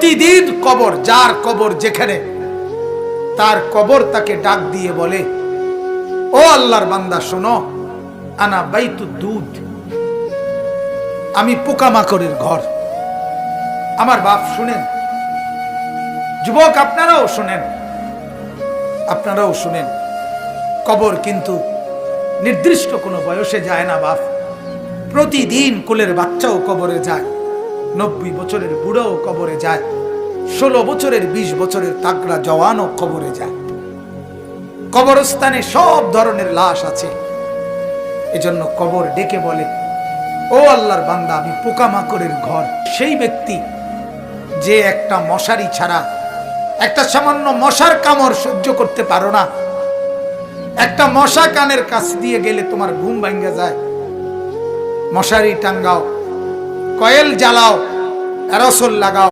প্রতিদিন কবর, যার কবর যেখানে, তার কবর তাকে ডাক দিয়ে বলে, ও আল্লাহর বান্দা শোনো, আনা বাইতুদ দুধ, আমি পোকামাকড়ের ঘর। আমার বাপ শুনেন, যুবক আপনারাও শুনেন, আপনারাও শুনেন, কবর কিন্তু নির্দিষ্ট কোনো বয়সে যায় না বাপ। প্রতিদিন কোলের বাচ্চাও কবরে যায়, 90 বছরের বুড়োও কবরে যায়, 16 বছরের 20 বছরের তাগড়া জওয়ানও কবরে যায়। কবরস্থানে সব ধরনের লাশ আছে। এজন্য কবর ডেকে বলে, ও আল্লাহর বান্দা, আমি পোকামাকড়ের ঘর। সেই ব্যক্তি যে একটা মশারি ছাড়া, একটা সামান্য মশার কামড় সহ্য করতে পারো না, একটা মশা কানের কাছ দিয়ে গেলে তোমার ঘুম ভাঙ্গা যায়, মশারি টাঙ্গাও, কয়েল জ্বালাও, অ্যারোসল লাগাও।